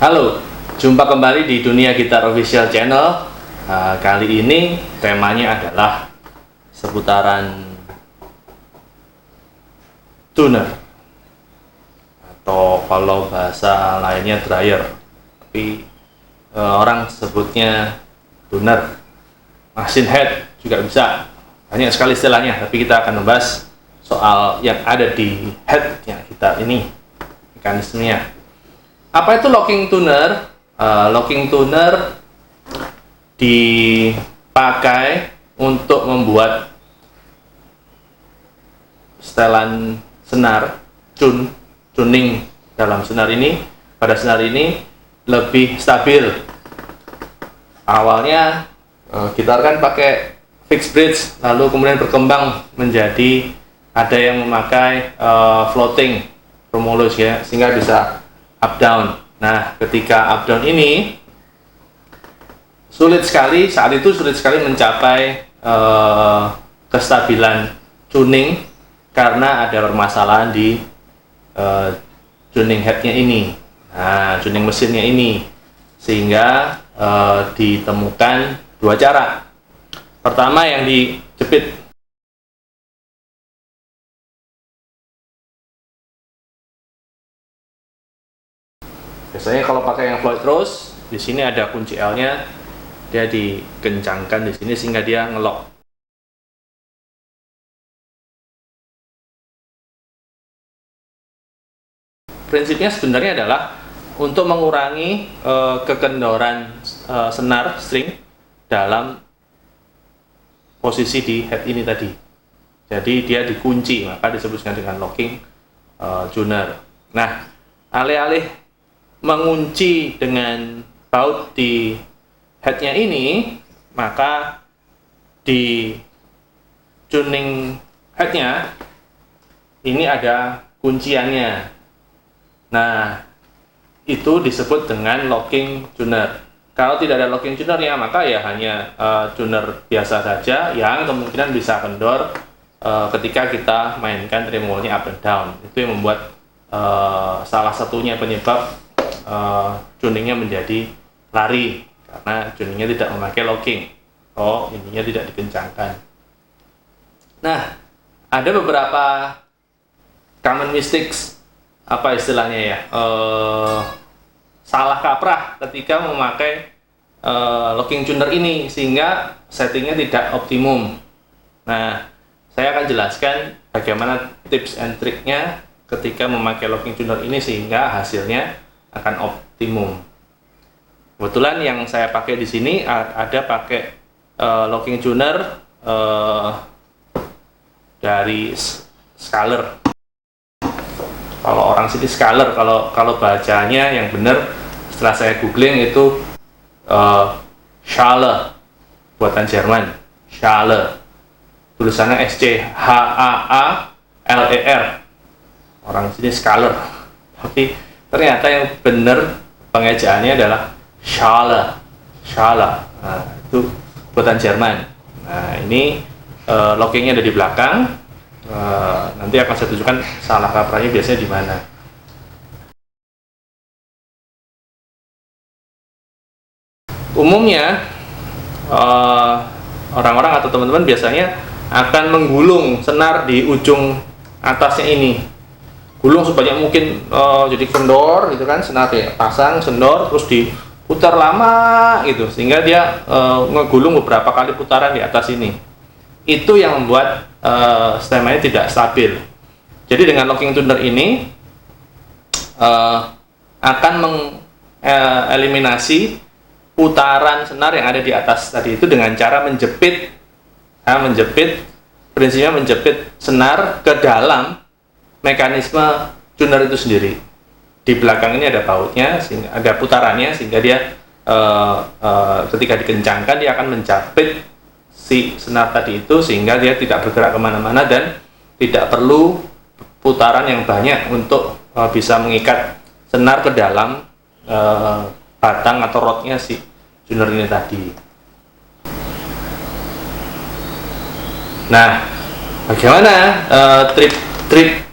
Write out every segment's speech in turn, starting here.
Halo, jumpa kembali di Dunia Gitar Official Channel. Kali ini temanya adalah seputaran tuner, atau kalau bahasa lainnya dryer, tapi orang sebutnya tuner, machine head juga bisa, banyak sekali istilahnya. Tapi kita akan membahas soal yang ada di headnya gitar ini, mekanismenya. Apa itu locking tuner? Locking tuner dipakai untuk membuat setelan senar, tuning dalam senar ini, pada senar ini lebih stabil. Awalnya gitar kan pakai fixed bridge, lalu kemudian berkembang menjadi ada yang memakai floating tremulous ya, sehingga bisa up down. Nah, ketika up down ini saat itu sulit sekali mencapai kestabilan tuning karena ada permasalahan di tuning headnya ini, tuning mesinnya ini, sehingga ditemukan dua cara. Pertama, yang dijepit. Biasanya kalau pakai yang Floyd Rose, di sini ada kunci L-nya, dia dikencangkan di sini sehingga dia ngelok. Prinsipnya sebenarnya adalah untuk mengurangi kekendoran senar string dalam posisi di head ini tadi. Jadi dia dikunci, maka disebutkan dengan locking tuner. Nah, alih-alih mengunci dengan baut di headnya ini, maka di tuning headnya ini ada kunciannya. Nah, itu disebut dengan locking tuner. Kalau tidak ada locking tunernya, maka ya hanya tuner biasa saja yang kemungkinan bisa kendor ketika kita mainkan tremolonya up and down. Itu yang membuat salah satunya penyebab tuningnya menjadi lari, karena tuningnya tidak memakai locking. Ininya tidak dikencangkan. Nah, ada beberapa common mistakes, apa istilahnya ya, salah kaprah ketika memakai locking tuner ini, sehingga settingnya tidak optimum. Nah, saya akan jelaskan bagaimana tips and triknya ketika memakai locking tuner ini sehingga hasilnya akan optimum. Kebetulan yang saya pakai di sini ada pakai locking tuner dari Scaler. Kalau orang sini Scaler, kalau bacanya yang benar setelah saya googling itu Schaller, buatan Jerman, Schaller. Tulisannya SCHAALER. Orang sini Scaler. Tapi ternyata yang benar pengejaannya adalah Schaller. Nah, itu buatan Jerman. Nah, ini lockingnya ada di belakang. Nanti akan saya tunjukkan salah kaprahnya biasanya di mana. Umumnya orang-orang atau teman-teman biasanya akan menggulung senar di ujung atasnya ini. Gulung sebanyak mungkin, jadi kendor gitu kan, senar pasang sendor terus diputar lama gitu, sehingga dia ngegulung beberapa kali putaran di atas ini. Itu yang membuat stemanya tidak stabil. Jadi dengan locking tuner ini akan mengeliminasi putaran senar yang ada di atas tadi itu dengan cara menjepit. Prinsipnya menjepit senar ke dalam mekanisme tuner itu sendiri. Di belakang ini ada bautnya, sehingga ada putarannya, sehingga dia ketika dikencangkan dia akan menjepit si senar tadi itu, sehingga dia tidak bergerak kemana-mana dan tidak perlu putaran yang banyak untuk bisa mengikat senar ke dalam batang atau rodnya si tuner ini tadi. Nah, bagaimana triknya,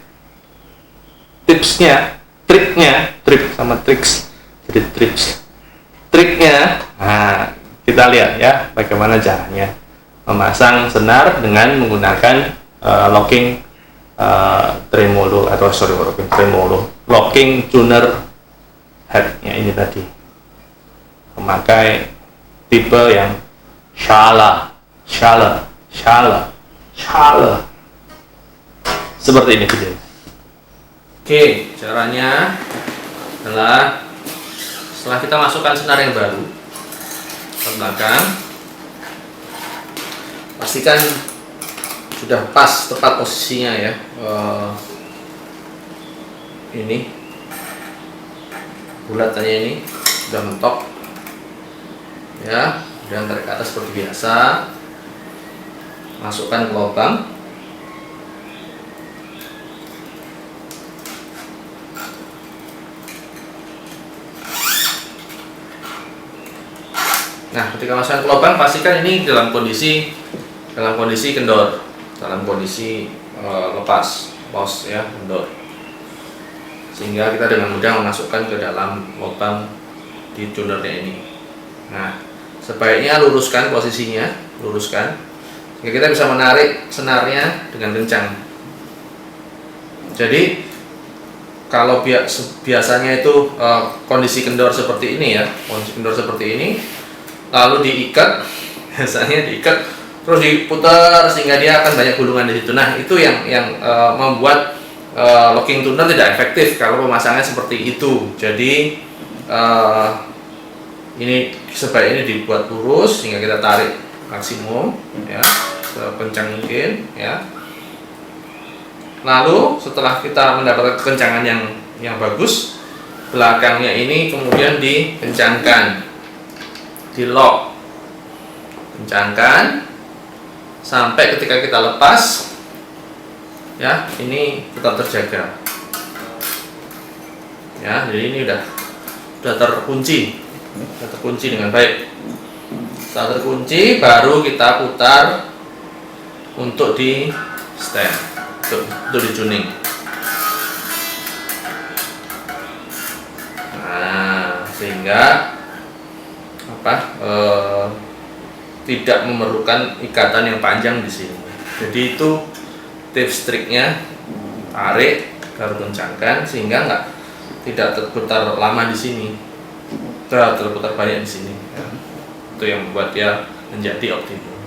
trik sama triks Jadi triknya, nah, kita lihat ya bagaimana caranya memasang senar dengan menggunakan locking tremolo atau locking tuner headnya ini tadi, memakai tipe yang shala seperti ini video. Oke, caranya adalah setelah kita masukkan senar yang baru ke belakang, pastikan sudah pas tepat posisinya ya. Ini bulatannya ini sudah mentok ya, dan tarik ke atas seperti biasa, masukkan ke lubang. Nah, ketika masukkan ke lubang, pastikan ini dalam kondisi kendor, dalam kondisi lepas, los ya, kendor, sehingga kita dengan mudah memasukkan ke dalam lubang di tunernya ini. Nah, sebaiknya luruskan posisinya, sehingga kita bisa menarik senarnya dengan kencang. Jadi kalau biasanya itu kondisi kendor seperti ini ya, lalu diikat, biasanya diikat terus diputar sehingga dia akan banyak gulungan di situ. Nah, itu yang membuat locking tuner tidak efektif kalau pemasangnya seperti itu. Jadi ini sebaiknya dibuat lurus sehingga kita tarik maksimum ya, sekencang mungkin ya. Lalu setelah kita mendapatkan kekencangan yang bagus, belakangnya ini kemudian dikencangkan, di lock, kencangkan sampai ketika kita lepas ya, ini tetap terjaga ya. Jadi ini udah terkunci dengan baik. Setelah terkunci, baru kita putar untuk di stem, untuk di tuning. Nah, sehingga tidak memerlukan ikatan yang panjang di sini. Jadi itu tips triknya, tarik baru kencangkan sehingga tidak terputar lama di sini, terputar banyak di sini ya. Itu yang membuat dia menjadi optimum.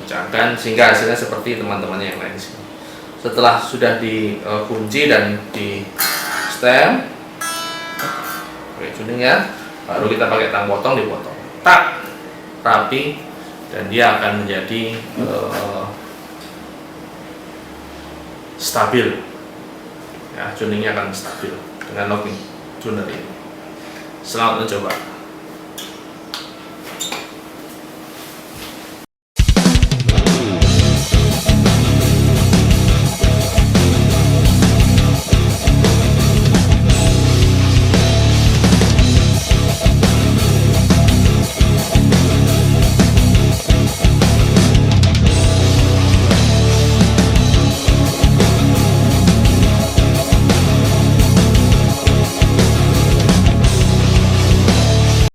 Kencangkan sehingga hasilnya seperti teman-temannya yang lain di sini. Setelah sudah dikunci dan di stem, oke, tuning ya, baru kita pakai tang potong, dipotong, tak, rapi, dan dia akan menjadi stabil ya, tuningnya akan stabil dengan locking tuner ini. Selamat mencoba.